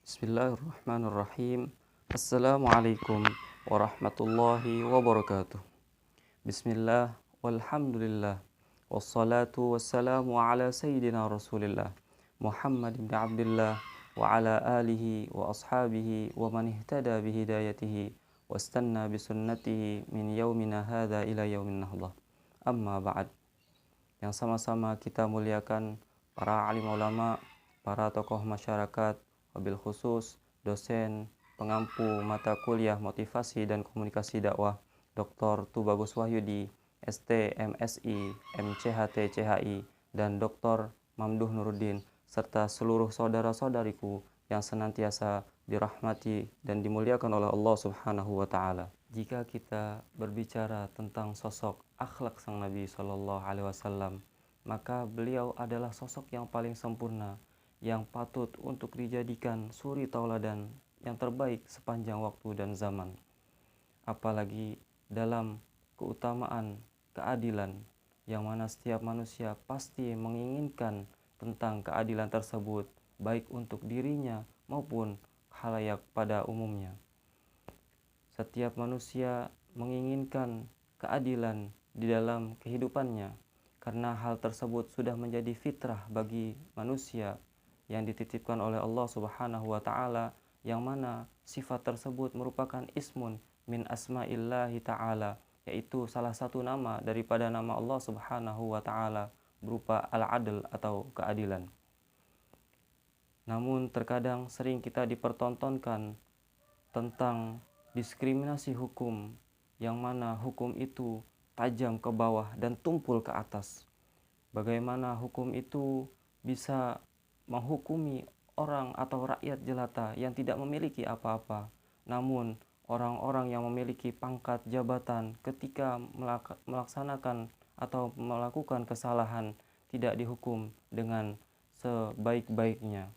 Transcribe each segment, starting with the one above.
Bismillahirrahmanirrahim. Assalamualaikum warahmatullahi wabarakatuh. Bismillah, walhamdulillah, wassalatu wassalamu ala sayyidina rasulillah Muhammad bin Abdullah wa ala alihi wa ashabihi wa man ihtada bihidayatihi wastanna bisunnatihi min yaumina hadha ila yaumin nahdah. Amma ba'd. Yang sama-sama kita muliakan para alim ulama, para tokoh masyarakat, wabil khusus dosen pengampu mata kuliah motivasi dan komunikasi dakwah Dr. Tubagus Wahyudi, ST, MSI, MCHT, CHI, dan Dr. Mamduh Nuruddin, serta seluruh saudara-saudariku yang senantiasa dirahmati dan dimuliakan oleh Allah Subhanahu wa Ta'ala. Jika kita berbicara tentang sosok akhlak sang Nabi Shallallahu Alaihi Wasallam, maka beliau adalah sosok yang paling sempurna, yang patut untuk dijadikan suri tauladan yang terbaik sepanjang waktu dan zaman. Apalagi dalam keutamaan keadilan, yang mana setiap manusia pasti menginginkan tentang keadilan tersebut, baik untuk dirinya maupun khalayak pada umumnya. Setiap manusia menginginkan keadilan di dalam kehidupannya, karena hal tersebut sudah menjadi fitrah bagi manusia yang dititipkan oleh Allah Subhanahu wa Ta'ala, yang mana sifat tersebut merupakan ismun min asma'illahi ta'ala, yaitu salah satu nama daripada nama Allah Subhanahu wa Ta'ala, berupa al-adl atau keadilan. Namun terkadang sering kita dipertontonkan tentang diskriminasi hukum, yang mana hukum itu tajam ke bawah dan tumpul ke atas. Bagaimana hukum itu bisa menghukumi orang atau rakyat jelata yang tidak memiliki apa-apa, namun orang-orang yang memiliki pangkat jabatan ketika melaksanakan atau melakukan kesalahan tidak dihukum dengan sebaik-baiknya.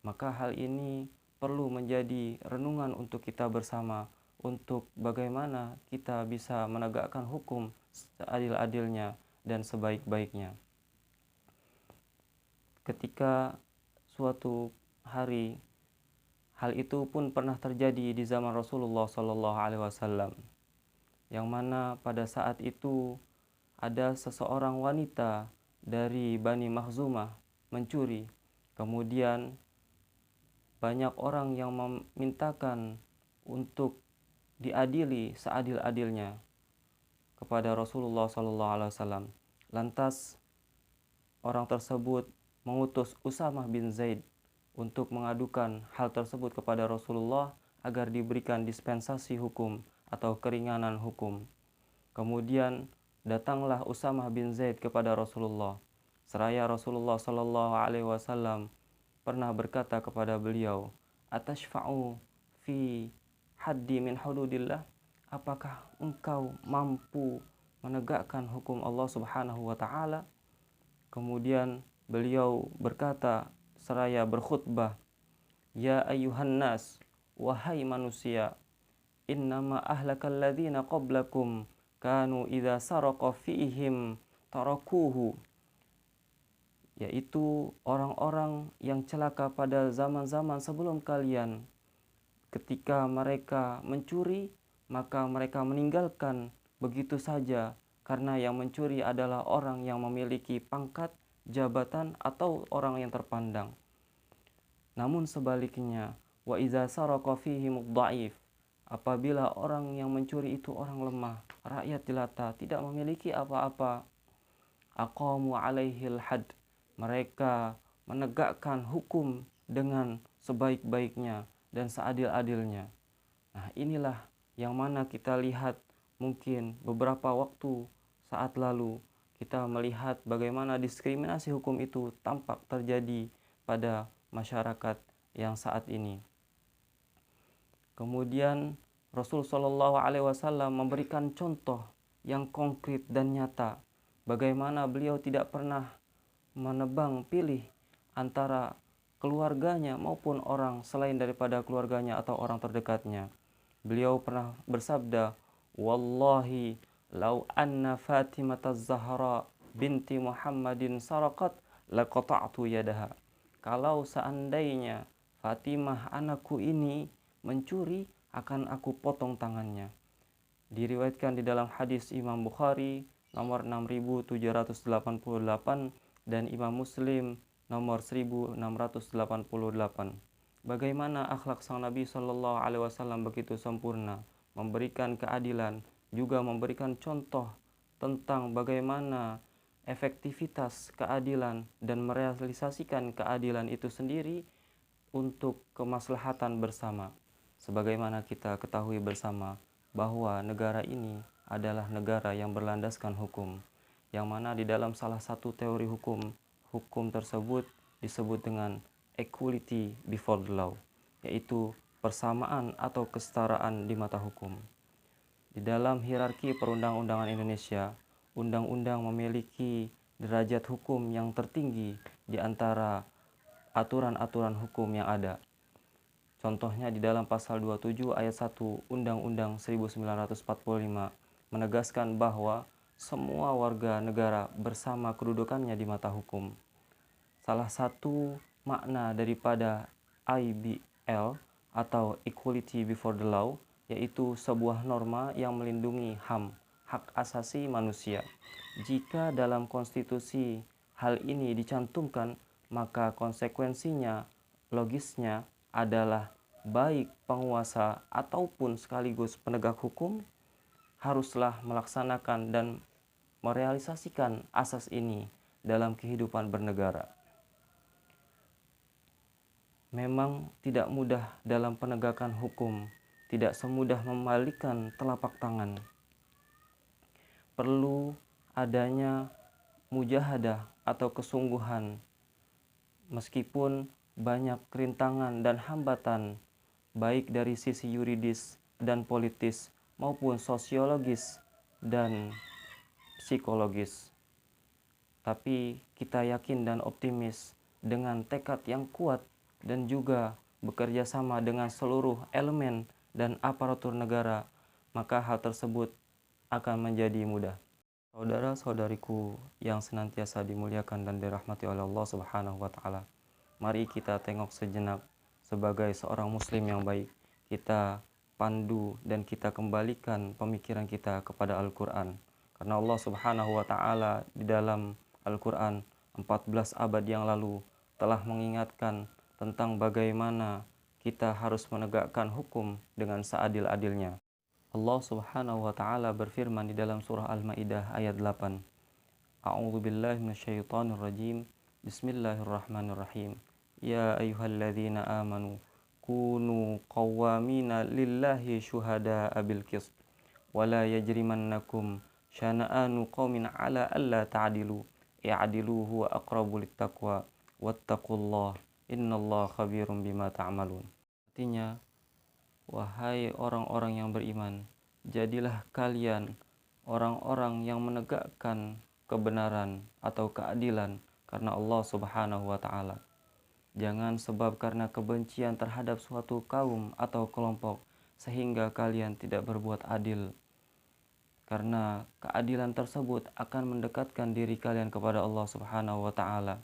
Maka hal ini perlu menjadi renungan untuk kita bersama, untuk bagaimana kita bisa menegakkan hukum seadil-adilnya dan sebaik-baiknya. Ketika suatu hari, hal itu pun pernah terjadi di zaman Rasulullah Sallallahu Alaihi Wasallam, yang mana pada saat itu ada seseorang wanita dari Bani Makhzumah mencuri. Kemudian banyak orang yang memintakan untuk diadili seadil-adilnya kepada Rasulullah Sallallahu Alaihi Wasallam. Lantas orang tersebut mengutus Usamah bin Zaid untuk mengadukan hal tersebut kepada Rasulullah agar diberikan dispensasi hukum atau keringanan hukum. Kemudian datanglah Usamah bin Zaid kepada Rasulullah. Seraya Rasulullah Sallallahu Alaihi Wasallam pernah berkata kepada beliau, "Atashfa'u fi haddi min hududillah?" Apakah engkau mampu menegakkan hukum Allah Subhanahu wa Ta'ala? Kemudian beliau berkata seraya berkhutbah, "Ya ayyuhan nas, wahai manusia, innama ahlakal ladzina qablakum kanu idza saraqa fihim tarakuhu." Yaitu orang-orang yang celaka pada zaman-zaman sebelum kalian. Ketika mereka mencuri, maka mereka meninggalkan begitu saja, karena yang mencuri adalah orang yang memiliki pangkat, jabatan, atau orang yang terpandang. Namun sebaliknya, wa iza saraqa fihim dhaif, apabila orang yang mencuri itu orang lemah, rakyat jelata, tidak memiliki apa-apa, aqamu alaihil had, mereka menegakkan hukum dengan sebaik-baiknya dan seadil-adilnya. Nah, inilah yang mana kita lihat mungkin beberapa waktu saat lalu kita melihat bagaimana diskriminasi hukum itu tampak terjadi pada masyarakat yang saat ini. Kemudian Rasul Shallallahu Alaihi Wasallam memberikan contoh yang konkret dan nyata bagaimana beliau tidak pernah menebang pilih antara keluarganya maupun orang selain daripada keluarganya atau orang terdekatnya. Beliau pernah bersabda, "Wallahi lau anna Fatimah Az-Zahra binti Muhammadin saraqat laqata'tu yadaha." Kalau seandainya Fatimah anakku ini mencuri, akan aku potong tangannya. Diriwayatkan di dalam hadis Imam Bukhari nomor 6788 dan Imam Muslim nomor 1688. Bagaimana akhlak sang Nabi Shallallahu Alaihi Wasallam begitu sempurna, memberikan keadilan, juga memberikan contoh tentang bagaimana efektivitas keadilan dan merealisasikan keadilan itu sendiri untuk kemaslahatan bersama. Sebagaimana kita ketahui bersama bahwa negara ini adalah negara yang berlandaskan hukum, yang mana di dalam salah satu teori hukum tersebut disebut dengan equality before the law, yaitu persamaan atau kesetaraan di mata hukum. Di dalam hierarki perundang-undangan Indonesia, undang-undang memiliki derajat hukum yang tertinggi di antara aturan-aturan hukum yang ada. Contohnya di dalam pasal 27 ayat 1 Undang-Undang 1945 menegaskan bahwa semua warga negara bersama kedudukannya di mata hukum. Salah satu makna daripada IBL atau Equality Before the Law yaitu sebuah norma yang melindungi HAM, hak asasi manusia. Jika dalam konstitusi hal ini dicantumkan, maka konsekuensinya, logisnya adalah baik penguasa ataupun sekaligus penegak hukum haruslah melaksanakan dan merealisasikan asas ini dalam kehidupan bernegara. Memang tidak mudah dalam penegakan hukum, tidak semudah membalikkan telapak tangan. Perlu adanya mujahadah atau kesungguhan, meskipun banyak rintangan dan hambatan, baik dari sisi yuridis dan politis maupun sosiologis dan psikologis. Tapi kita yakin dan optimis dengan tekad yang kuat dan juga bekerja sama dengan seluruh elemen dan aparatur negara, maka hal tersebut akan menjadi mudah. Saudara-saudariku yang senantiasa dimuliakan dan dirahmati oleh Allah Subhanahu wa taala. Mari kita tengok sejenak sebagai seorang muslim yang baik. Kita pandu dan kita kembalikan pemikiran kita kepada Al-Qur'an. Karena Allah Subhanahu wa taala di dalam Al-Qur'an 14 abad yang lalu telah mengingatkan tentang bagaimana kita harus menegakkan hukum dengan seadil-adilnya. Allah Subhanahu wa taala berfirman di dalam surah Al-Maidah ayat 8. A'udzu billahi minasyaitonir rajim. Bismillahirrahmanirrahim. Ya ayyuhalladzina amanu kunu qawwamina lillahi syuhada'a bil qist wa la yajrimannakum syana'anu qaumin 'ala alla ta'dilu i'dilu huwa aqrabu littaqwa wattaqullaha innallaha khabirum bima ta'malun. Artinya, wahai orang-orang yang beriman, jadilah kalian orang-orang yang menegakkan kebenaran atau keadilan karena Allah Subhanahu wa taala. Jangan sebab karena kebencian terhadap suatu kaum atau kelompok sehingga kalian tidak berbuat adil. Karena keadilan tersebut akan mendekatkan diri kalian kepada Allah Subhanahu wa taala.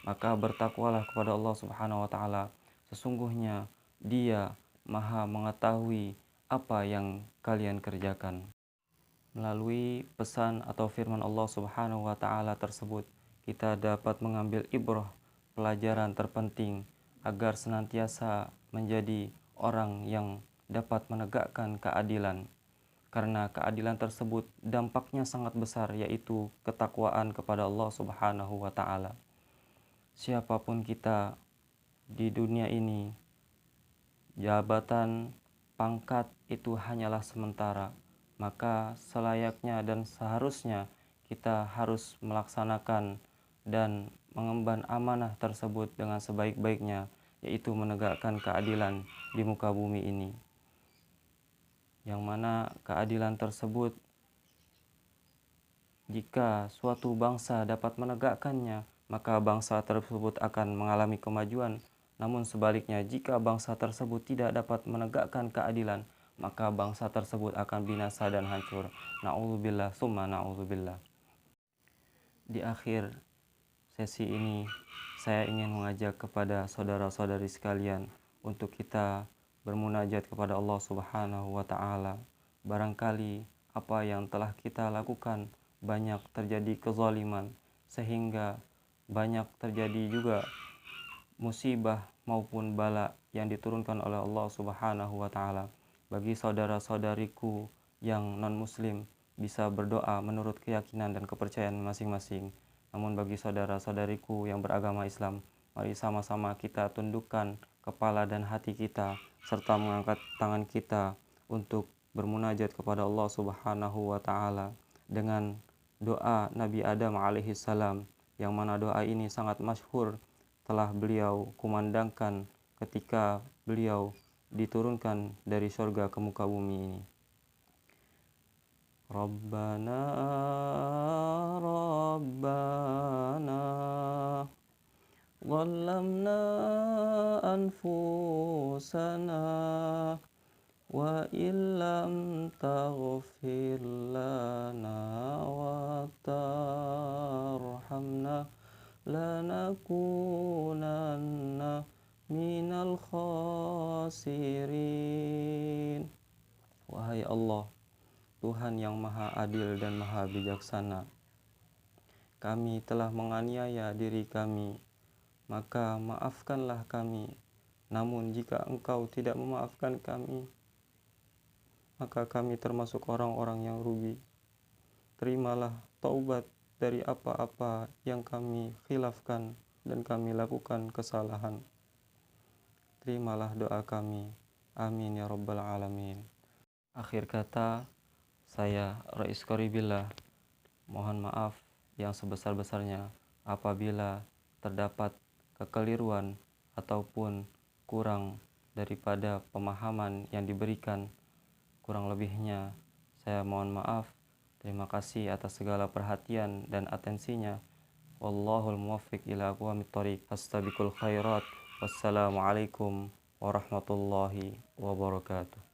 Maka bertakwalah kepada Allah Subhanahu wa taala. Sesungguhnya Dia Maha mengetahui apa yang kalian kerjakan. Melalui pesan atau firman Allah Subhanahu wa taala tersebut, kita dapat mengambil ibrah, pelajaran terpenting agar senantiasa menjadi orang yang dapat menegakkan keadilan. Karena keadilan tersebut dampaknya sangat besar, yaitu ketakwaan kepada Allah Subhanahu wa taala. Siapapun kita di dunia ini, jabatan, pangkat itu hanyalah sementara, maka selayaknya dan seharusnya kita harus melaksanakan dan mengemban amanah tersebut dengan sebaik-baiknya, yaitu menegakkan keadilan di muka bumi ini. Yang mana keadilan tersebut, jika suatu bangsa dapat menegakkannya, maka bangsa tersebut akan mengalami kemajuan. Namun sebaliknya, jika bangsa tersebut tidak dapat menegakkan keadilan, maka bangsa tersebut akan binasa dan hancur. Na'udzubillah, summa na'udzubillah. Di akhir sesi ini, saya ingin mengajak kepada saudara-saudari sekalian untuk kita bermunajat kepada Allah Subhanahu wa taala. Barangkali apa yang telah kita lakukan banyak terjadi kezaliman, sehingga banyak terjadi juga musibah maupun bala yang diturunkan oleh Allah Subhanahu wa taala. Bagi saudara-saudariku yang non-muslim bisa berdoa menurut keyakinan dan kepercayaan masing-masing. Namun bagi saudara-saudariku yang beragama Islam, mari sama-sama kita tundukkan kepala dan hati kita serta mengangkat tangan kita untuk bermunajat kepada Allah Subhanahu wa taala dengan doa Nabi Adam alaihi salam, yang mana doa ini sangat masyhur telah beliau kumandangkan ketika beliau diturunkan dari surga ke muka bumi ini. Rabbana Rabbana Zalamna anfusana wa illam taghfir lana wa tarhamna lanakunanna minal khasirin. Wahai Allah, Tuhan yang maha adil dan maha bijaksana, kami telah menganiaya diri kami, maka maafkanlah kami. Namun jika Engkau tidak memaafkan kami, maka kami termasuk orang-orang yang rugi. Terimalah taubat dari apa-apa yang kami khilafkan dan kami lakukan kesalahan. Terimalah doa kami. Amin ya rabbal alamin. Akhir kata, saya Rais Qoribillah mohon maaf yang sebesar-besarnya apabila terdapat kekeliruan ataupun kurang daripada pemahaman yang diberikan. Kurang lebihnya saya mohon maaf. Terima kasih atas segala perhatian dan atensinya. Wallahul muwaffiq ila aqwamit thoriq. Fastabiqul khairat. Wassalamualaikum warahmatullahi wabarakatuh.